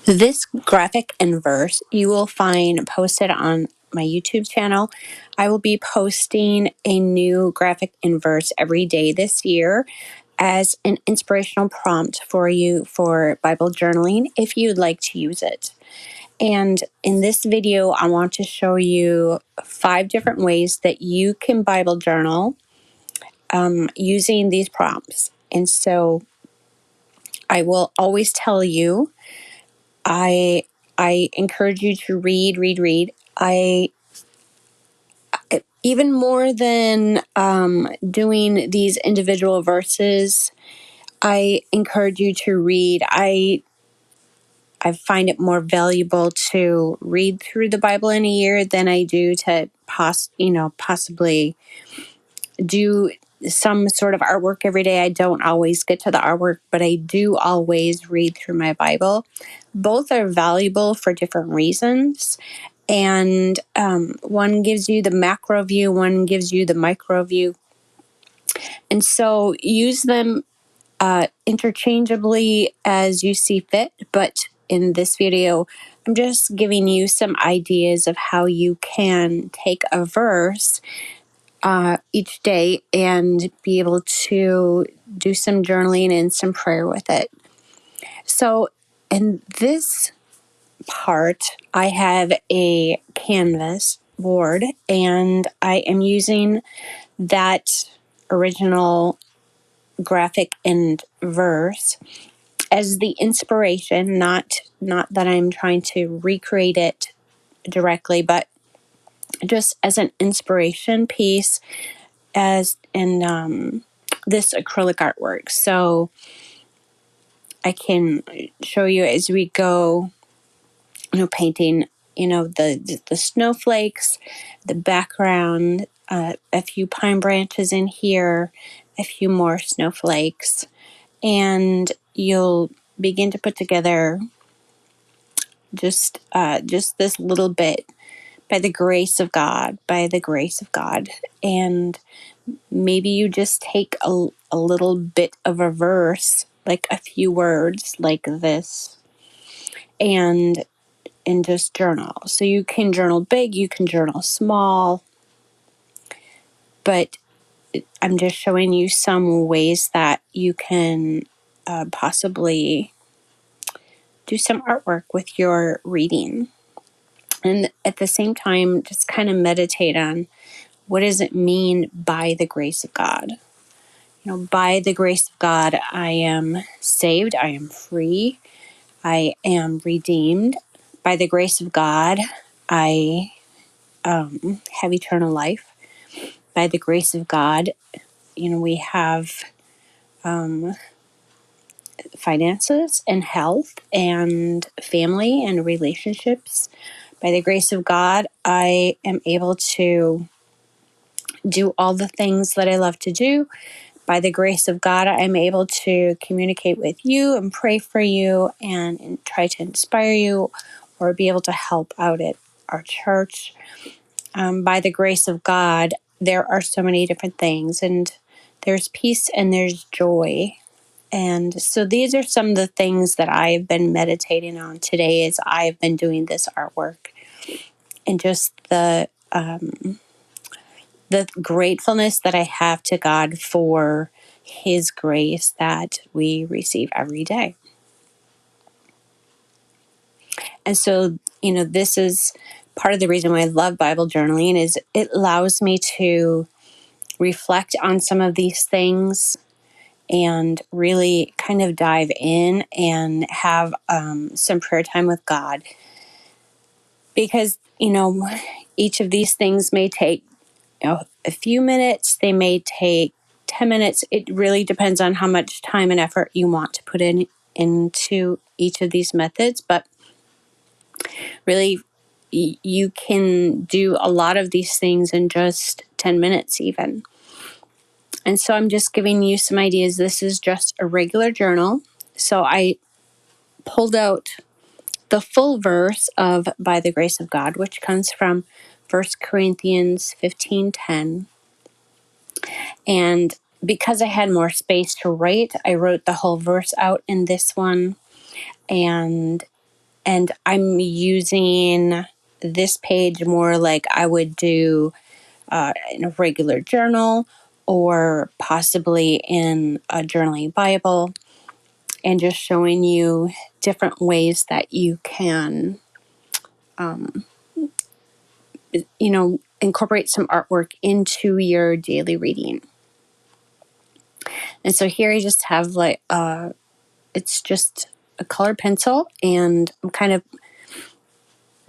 This graphic and verse you will find posted on my YouTube channel. I will be posting a new graphic and verse every day this year as an inspirational prompt for you for Bible journaling if you'd like to use it. And in this video, I want to show you 5 different ways that you can Bible journal using these prompts. And so I will always tell you, I encourage you to read. I even more than doing these individual verses, I encourage you to read. I find it more valuable to read through the Bible in a year than I do to possibly do some sort of artwork every day. I don't always get to the artwork, but I do always read through my Bible. Both are valuable for different reasons. And one gives you the macro view, one gives you the micro view. And so use them interchangeably as you see fit. But in this video, I'm just giving you some ideas of how you can take a verse each day and be able to do some journaling and some prayer with it. So in this part, I have a canvas board and I am using that original graphic and verse as the inspiration, not that I'm trying to recreate it directly, but just as an inspiration piece as in this acrylic artwork. So I can show you as we go, painting, the snowflakes, the background, a few pine branches in here, a few more snowflakes, and you'll begin to put together just this little bit by the grace of God, and maybe you just take a little bit of a verse, like a few words like this, and just journal. So you can journal big, you can journal small, but I'm just showing you some ways that you can possibly do some artwork with your reading. And at the same time, just kind of meditate on what does it mean by the grace of God? By the grace of God, I am saved, I am free, I am redeemed. By the grace of God, I have eternal life. By the grace of God, we have finances and health and family and relationships. By the grace of God, I am able to do all the things that I love to do. By the grace of God, I'm able to communicate with you and pray for you and try to inspire you or be able to help out at our church. By the grace of God, there are so many different things, and there's peace and there's joy. And so these are some of the things that I've been meditating on today as I've been doing this artwork, and just the gratefulness that I have to God for His grace that we receive every day. And so, this is part of the reason why I love Bible journaling is it allows me to reflect on some of these things and really kind of dive in and have some prayer time with God. Because, each of these things may take a few minutes, they may take 10 minutes. It really depends on how much time and effort you want to put into each of these methods. But really, you can do a lot of these things in just 10 minutes even. And so I'm just giving you some ideas. This is just a regular journal. So I pulled out the full verse of By the Grace of God, which comes from 1 Corinthians 15:10. And because I had more space to write, I wrote the whole verse out in this one. And And I'm using this page more like I would do in a regular journal or possibly in a journaling Bible, and just showing you different ways that you can, incorporate some artwork into your daily reading. And so here I just have it's just a colored pencil, and I'm kind of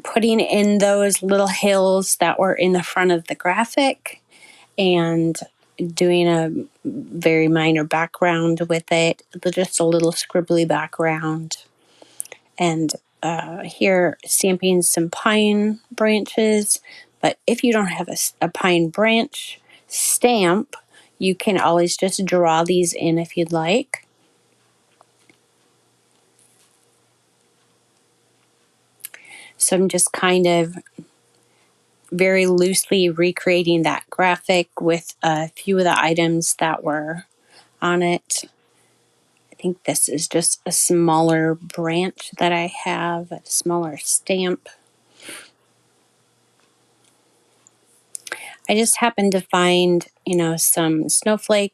putting in those little hills that were in the front of the graphic and doing a very minor background with it, just a little scribbly background. And here stamping some pine branches. But if you don't have a pine branch stamp, you can always just draw these in if you'd like. So I'm just kind of very loosely recreating that graphic with a few of the items that were on it. I think this is just a smaller branch that I have, a smaller stamp. I just happened to find, some snowflake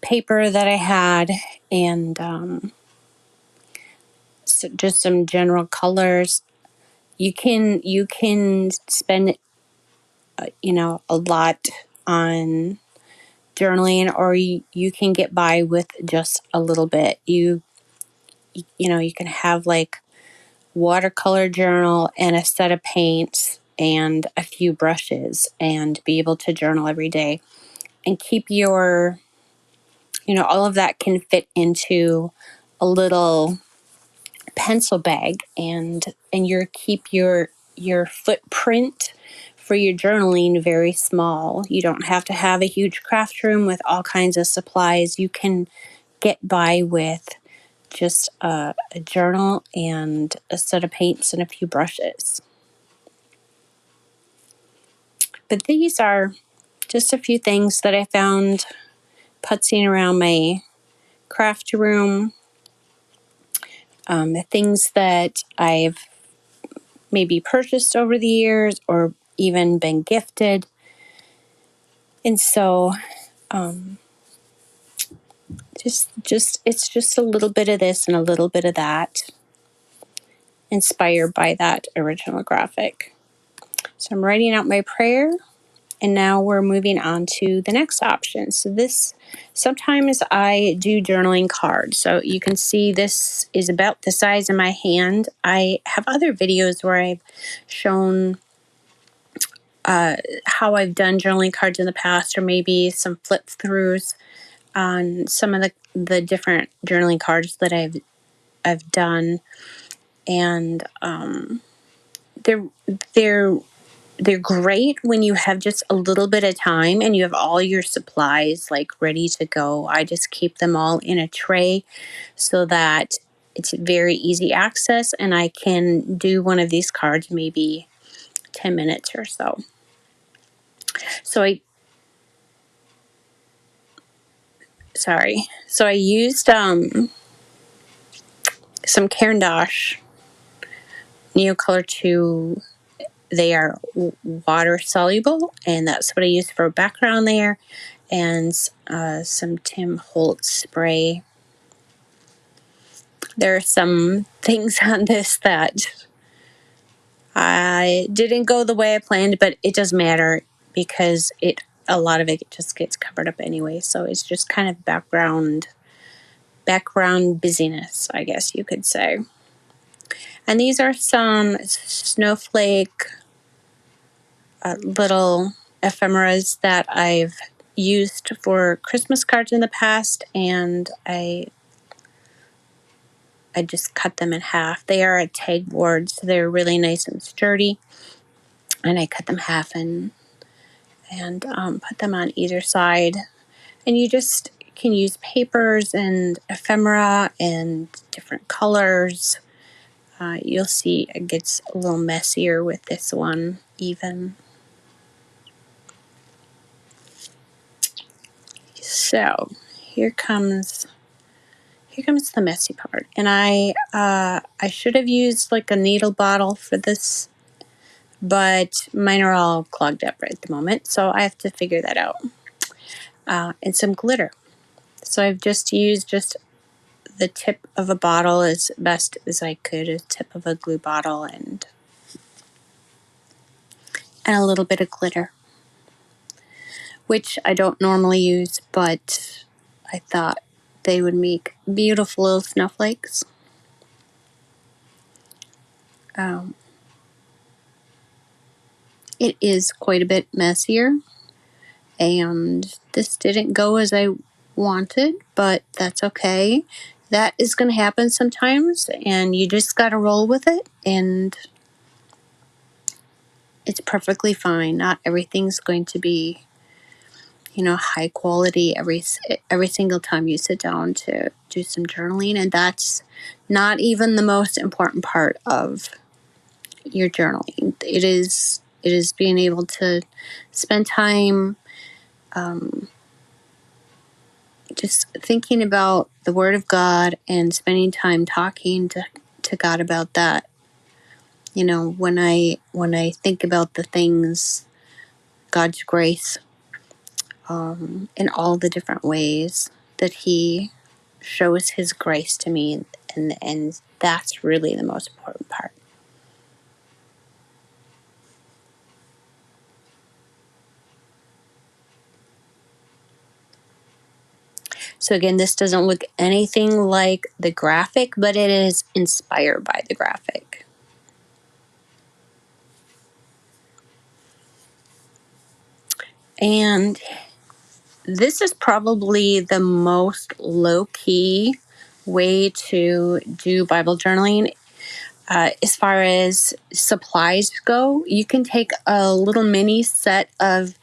paper that I had, and so just some general colors. You can spend a lot on journaling, or you can get by with just a little bit. You can have like watercolor journal and a set of paints and a few brushes and be able to journal every day and keep your all of that can fit into a little pencil bag, and keep your footprint for your journaling very small. You don't have to have a huge craft room with all kinds of supplies. You can get by with just a journal and a set of paints and a few brushes. But these are just a few things that I found putzing around my craft room. The things that I've maybe purchased over the years or even been gifted. And so it's just a little bit of this and a little bit of that, inspired by that original graphic. So I'm writing out my prayer, and now we're moving on to the next option. So sometimes I do journaling cards. So you can see this is about the size of my hand. I have other videos where I've shown how I've done journaling cards in the past, or maybe some flip throughs on some of the different journaling cards that I've done, and they're they're great when you have just a little bit of time and you have all your supplies like ready to go. I just keep them all in a tray so that it's very easy access, and I can do one of these cards maybe 10 minutes or so. So I used some Caran d'Ache Neocolor 2. They are water soluble, and that's what I use for a background there, and some Tim Holtz spray. There are some things on this that I didn't go the way I planned, but it doesn't matter because a lot of it just gets covered up anyway. So it's just kind of background busyness, I guess you could say. And these are some snowflake little ephemeras that I've used for Christmas cards in the past, and I just cut them in half. They are a tag board, so they're really nice and sturdy, and I cut them half and put them on either side. And you just can use papers and ephemera and different colors. You'll see it gets a little messier with this one even. So here comes here comes the messy part. And I should have used like a needle bottle for this, but mine are all clogged up right at the moment, so I have to figure that out. And some glitter. So I've just used the tip of a bottle as best as I could, a tip of a glue bottle, and a little bit of glitter, which I don't normally use, but I thought they would make beautiful little snowflakes. It is quite a bit messier, and this didn't go as I wanted, but that's okay. That is going to happen sometimes, and you just got to roll with it, and it's perfectly fine. Not everything's going to be, high quality every single time you sit down to do some journaling, and that's not even the most important part of your journaling. It is being able to spend time just thinking about the Word of God and spending time talking to God about that. When I think about the things, God's grace, in all the different ways that He shows His grace to me, and that's really the most important part. So again, this doesn't look anything like the graphic, but it is inspired by the graphic. And this is probably the most low-key way to do Bible journaling. As far as supplies go, you can take a little mini set of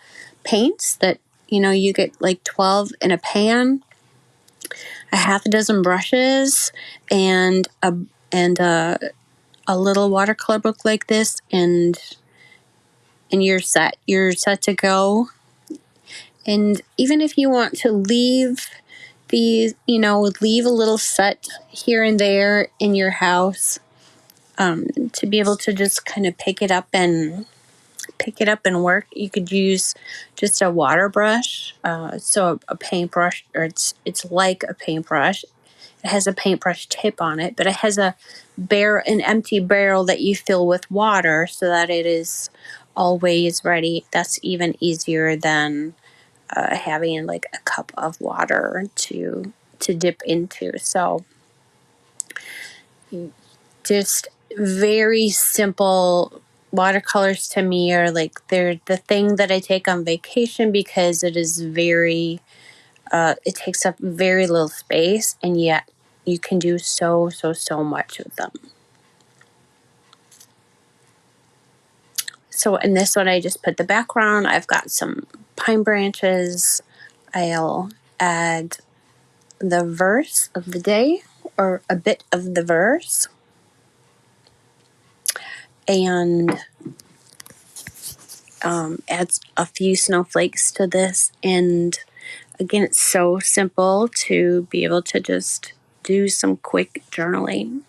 paints that, you get like 12 in a pan, a half a dozen brushes, and a little watercolor book like this, and you're set. You're set to go. And even if you want to leave leave a little set here and there in your house, to be able to just kind of pick it up and work. You could use just a water brush, so a paintbrush, or it's like a paintbrush. It has a paintbrush tip on it, but it has an empty barrel that you fill with water so that it is always ready. That's even easier than having like a cup of water to dip into. So just very simple watercolors to me are like they're the thing that I take on vacation, because it is very it takes up very little space, and yet you can do so much with them. So in this one, I just put the background. I've got some pine branches. I'll add the verse of the day, or a bit of the verse, and adds a few snowflakes to this. And again, it's so simple to be able to just do some quick journaling.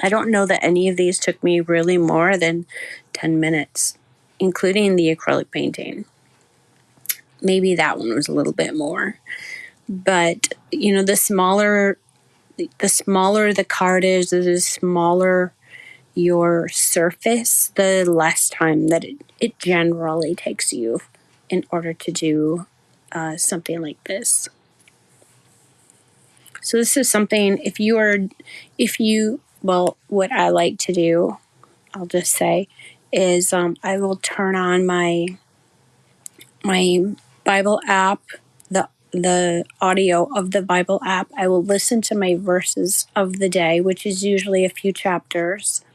I don't know that any of these took me really more than 10 minutes, including the acrylic painting. Maybe that one was a little bit more. But, the smaller the card is, the smaller your surface, the less time that it generally takes you in order to do something like this. So this is something, what I like to do, I'll just say, is I will turn on my Bible app, the audio of the Bible app. I will listen to my verses of the day, which is usually a few chapters,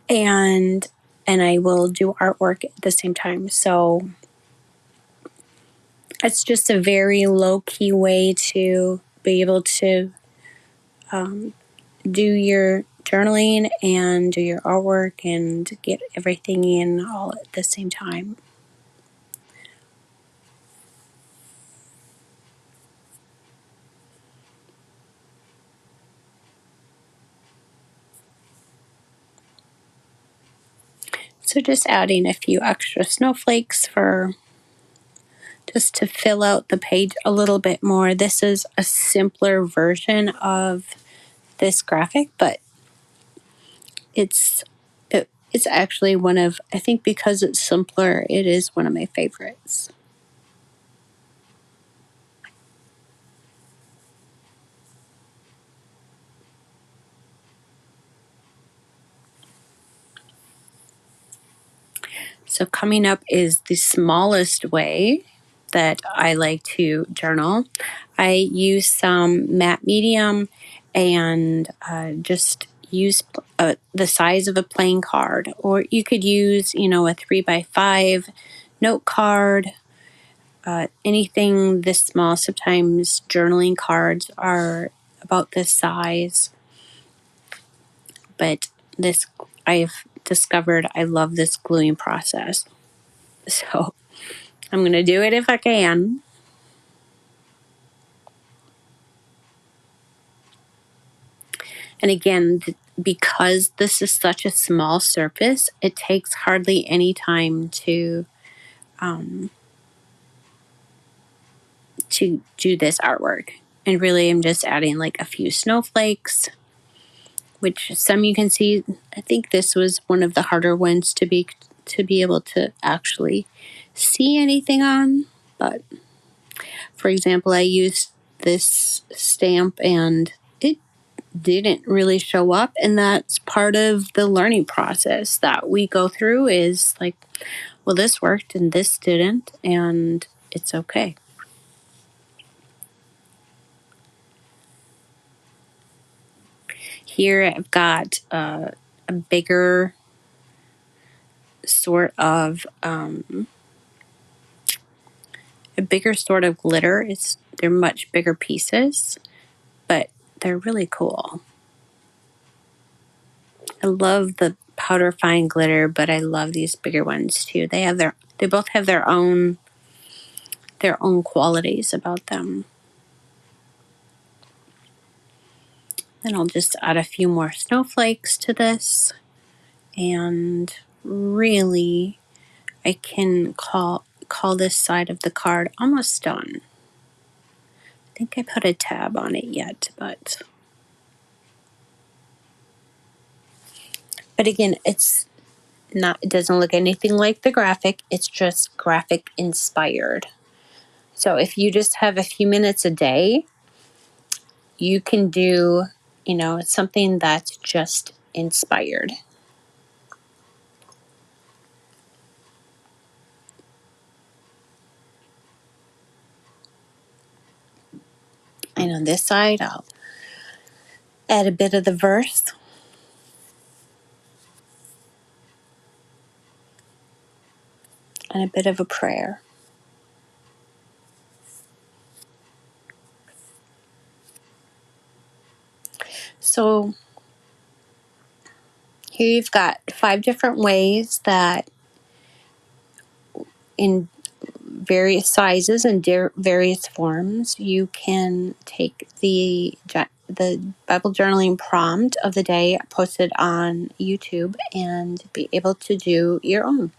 and I will do artwork at the same time. So it's just a very low-key way to be able to do your journaling and do your artwork and get everything in all at the same time. So just adding a few extra snowflakes for just to fill out the page a little bit more. This is a simpler version of this graphic, but it's actually one of, I think because it's simpler, it is one of my favorites. So coming up is the smallest way that I like to journal. I use some matte medium and just use the size of a playing card, or you could use, a 3x5 note card, anything this small. Sometimes journaling cards are about this size, but this, I've discovered I love this gluing process. So I'm going to do it if I can. And again, because this is such a small surface, it takes hardly any time to do this artwork. And really, I'm just adding like a few snowflakes, which some you can see. I think this was one of the harder ones to be able to actually see anything on. But for example, I used this stamp and it didn't really show up, and that's part of the learning process that we go through, is like, well, this worked and this didn't, and it's okay. Here I've got a bigger sort of glitter. They're much bigger pieces, but they're really cool. I love the powder fine glitter, but I love these bigger ones too. They both have their own qualities about them. Then I'll just add a few more snowflakes to this, and really I can call this side of the card almost done. I think I put a tab on it yet, but again, it doesn't look anything like the graphic. It's just graphic inspired. So if you just have a few minutes a day, you can do, something that's just inspired. And on this side, I'll add a bit of the verse. And a bit of a prayer. So here you've got 5 different ways that, in various sizes and various forms, you can take the Bible journaling prompt of the day posted on YouTube and be able to do your own.